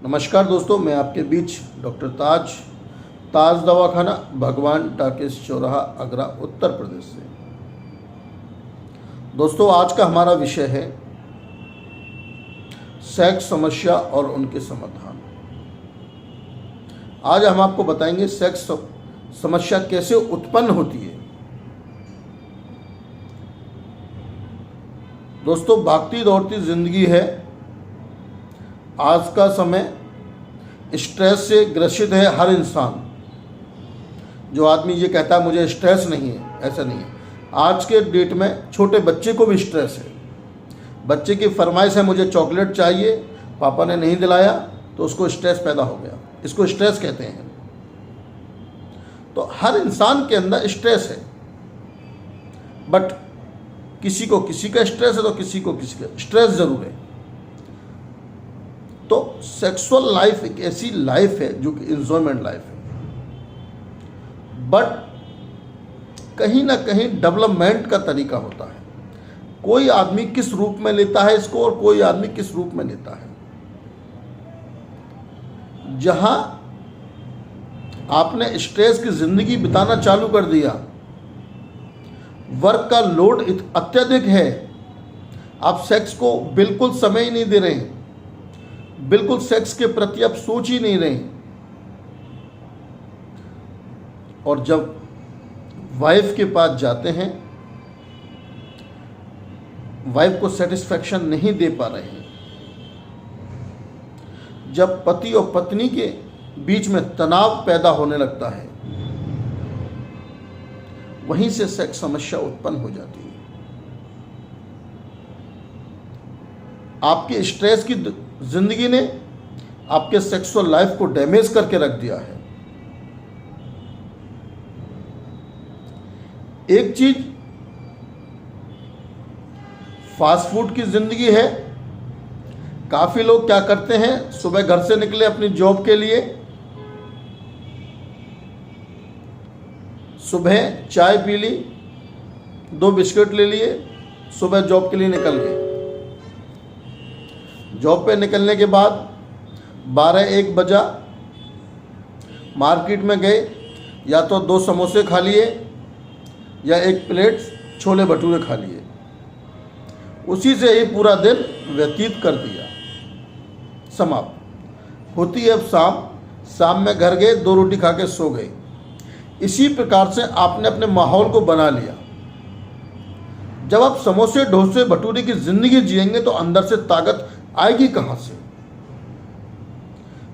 नमस्कार दोस्तों, मैं आपके बीच डॉक्टर ताज दवाखाना, भगवान टाकिस चौराहा, आगरा, उत्तर प्रदेश से। दोस्तों, आज का हमारा विषय है सेक्स समस्या और उनके समाधान। आज हम आपको बताएंगे सेक्स समस्या कैसे उत्पन्न होती है। दोस्तों, भागती दौड़ती जिंदगी है। आज का समय स्ट्रेस से ग्रसित है हर इंसान। जो आदमी ये कहता है मुझे स्ट्रेस नहीं है, ऐसा नहीं है। आज के डेट में छोटे बच्चे को भी स्ट्रेस है। बच्चे की फरमाइश है मुझे चॉकलेट चाहिए, पापा ने नहीं दिलाया तो उसको स्ट्रेस पैदा हो गया। इसको स्ट्रेस कहते हैं। तो हर इंसान के अंदर स्ट्रेस है, बट किसी को किसी का स्ट्रेस है तो किसी को किसी का स्ट्रेस जरूर है। तो सेक्सुअल लाइफ एक ऐसी लाइफ है जो कि इंजॉयमेंट लाइफ है, बट कहीं ना कहीं डेवलपमेंट का तरीका होता है। कोई आदमी किस रूप में लेता है इसको और कोई आदमी किस रूप में लेता है। जहां आपने स्ट्रेस की जिंदगी बिताना चालू कर दिया, वर्क का लोड अत्यधिक है, आप सेक्स को बिल्कुल समय ही नहीं दे रहे हैं, बिल्कुल सेक्स के प्रति आप सोच ही नहीं रहे, और जब वाइफ के पास जाते हैं, वाइफ को सेटिस्फैक्शन नहीं दे पा रहे हैं, जब पति और पत्नी के बीच में तनाव पैदा होने लगता है, वहीं से सेक्स समस्या उत्पन्न हो जाती है। आपके स्ट्रेस की जिंदगी ने आपके सेक्सुअल लाइफ को डैमेज करके रख दिया है। एक चीज फास्ट फूड की जिंदगी है। काफी लोग क्या करते हैं, सुबह घर से निकले अपनी जॉब के लिए, सुबह चाय पी ली, 2 बिस्किट ले लिए, सुबह जॉब के लिए निकल गए। जॉब पे निकलने के बाद 12-1 बजा, मार्केट में गए, या तो 2 समोसे खा लिए या 1 प्लेट छोले भटूरे खा लिए। उसी से ही पूरा दिन व्यतीत कर दिया, समाप्त। होती है अब शाम में घर गए, 2 रोटी खा के सो गए। इसी प्रकार से आपने अपने माहौल को बना लिया। जब आप समोसे डोसे भटूरे की जिंदगी जिएंगे तो अंदर से ताकत आएगी कहां से?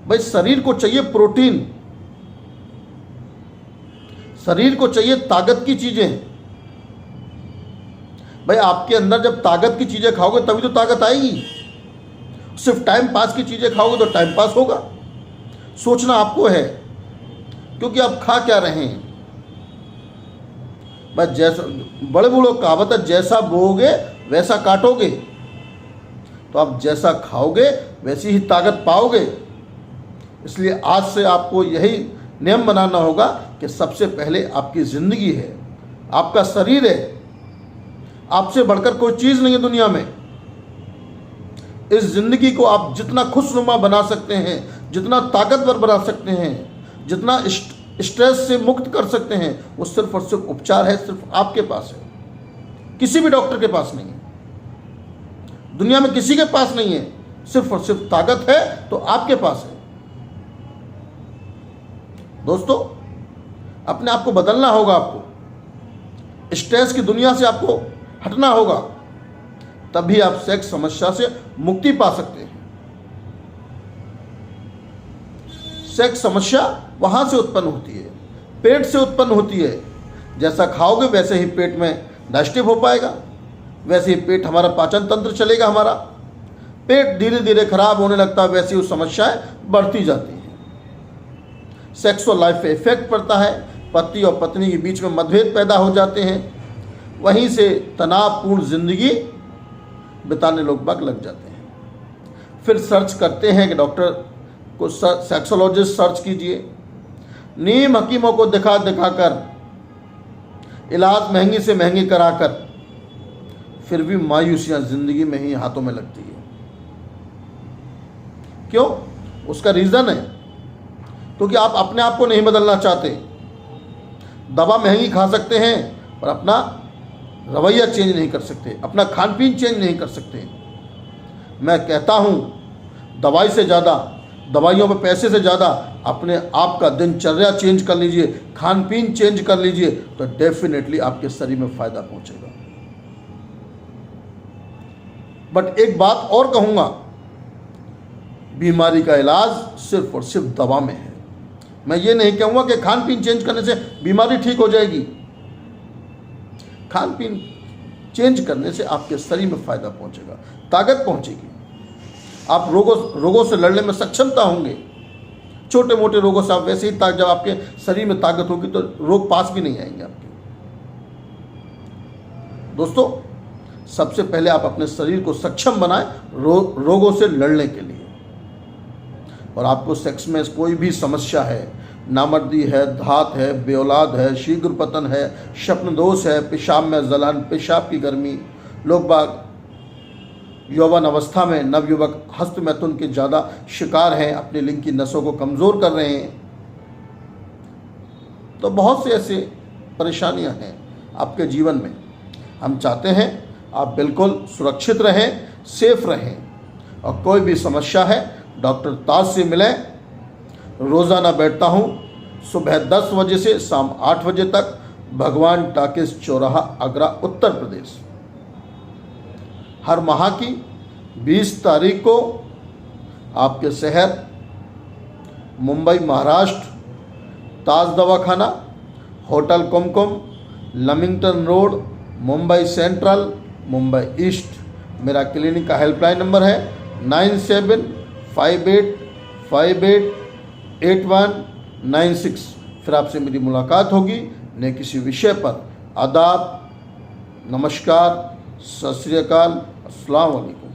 भाई, शरीर को चाहिए प्रोटीन, शरीर को चाहिए ताकत की चीजें। भाई, आपके अंदर जब ताकत की चीजें खाओगे तभी तो ताकत आएगी। सिर्फ टाइम पास की चीजें खाओगे तो टाइम पास होगा। सोचना आपको है, क्योंकि आप खा क्या रहे हैं। बस जैसा बड़े बूढ़ों कहावत है, जैसा बोओगे वैसा काटोगे। तो आप जैसा खाओगे वैसी ही ताकत पाओगे। इसलिए आज से आपको यही नियम बनाना होगा कि सबसे पहले आपकी जिंदगी है, आपका शरीर है। आपसे बढ़कर कोई चीज नहीं है दुनिया में। इस जिंदगी को आप जितना खुशनुमा बना सकते हैं, जितना ताकतवर बना सकते हैं, जितना स्ट्रेस से मुक्त कर सकते हैं, वो सिर्फ और सिर्फ उपचार है, सिर्फ आपके पास है। किसी भी डॉक्टर के पास नहीं है, दुनिया में किसी के पास नहीं है। सिर्फ और सिर्फ ताकत है तो आपके पास है। दोस्तों, अपने आप को बदलना होगा। आपको स्ट्रेस की दुनिया से आपको हटना होगा, तभी आप सेक्स समस्या से मुक्ति पा सकते हैं। सेक्स समस्या वहां से उत्पन्न होती है, पेट से उत्पन्न होती है। जैसा खाओगे वैसे ही पेट में डाइजेस्टिव हो पाएगा, वैसे ही पेट हमारा पाचन तंत्र चलेगा। हमारा पेट धीरे धीरे खराब होने लगता है, वैसे ही समस्याएं बढ़ती जाती हैं। सेक्सुअल लाइफ पे इफेक्ट पड़ता है, पति और पत्नी के बीच में मतभेद पैदा हो जाते हैं, वहीं से तनावपूर्ण जिंदगी बिताने लोग बाग लग जाते हैं। फिर सर्च करते हैं कि डॉक्टर को सेक्सोलॉजिस्ट सर्च कीजिए। नीम हकीमों को दिखा कर, इलाज महंगी से महंगी कराकर, फिर भी मायूसियां जिंदगी में ही हाथों में लगती है। क्यों? उसका रीज़न है क्योंकि आप अपने आप को नहीं बदलना चाहते। दवा महंगी खा सकते हैं पर अपना रवैया चेंज नहीं कर सकते, अपना खान पीन चेंज नहीं कर सकते। मैं कहता हूँ दवाई से ज़्यादा, दवाइयों पे पैसे से ज़्यादा अपने आप का दिनचर्या चेंज कर लीजिए, खान पीन चेंज कर लीजिए, तो डेफिनेटली आपके शरीर में फ़ायदा पहुँचेगा। बट एक बात और कहूँगा, बीमारी का इलाज सिर्फ और सिर्फ दवा में है। मैं ये नहीं कहूँगा कि खान पीन चेंज करने से बीमारी ठीक हो जाएगी। खान पीन चेंज करने से आपके शरीर में फ़ायदा पहुँचेगा, ताकत पहुँचेगी, आप रोगों से लड़ने में सक्षमता होंगे। छोटे मोटे रोगों से आप वैसे ही जब आपके शरीर में ताकत होगी तो रोग पास भी नहीं आएंगे आपके। दोस्तों, सबसे पहले आप अपने शरीर को सक्षम बनाएं रोगों से लड़ने के लिए। और आपको सेक्स में कोई भी समस्या है, नामर्दी है, धात है, बेऔलाद है, शीघ्र पतन है, स्वप्न दोष है, पेशाब में जलन, पेशाब की गर्मी, लोग बाग यौवन अवस्था में नवयुवक हस्त मैथुन के ज़्यादा शिकार हैं, अपने लिंग की नसों को कमज़ोर कर रहे हैं, तो बहुत से ऐसे परेशानियां हैं आपके जीवन में। हम चाहते हैं आप बिल्कुल सुरक्षित रहें, सेफ रहें, और कोई भी समस्या है डॉक्टर ताज से मिलें। रोज़ाना बैठता हूँ सुबह 10 बजे से शाम 8 बजे तक, भगवान टाकिस चौराहा, आगरा, उत्तर प्रदेश। हर माह की 20 तारीख को आपके शहर मुंबई महाराष्ट्र, ताज दवाखाना, hotel Kumkum, Lamington road, Mumbai central, Mumbai east. मेरा क्लिनिक का हेल्पलाइन नंबर है 9758588196। फिर आपसे मेरी मुलाकात होगी नए किसी विषय पर। आदाब, नमस्कार, सत श्री अकाल, अस्सलाम वालेकुम।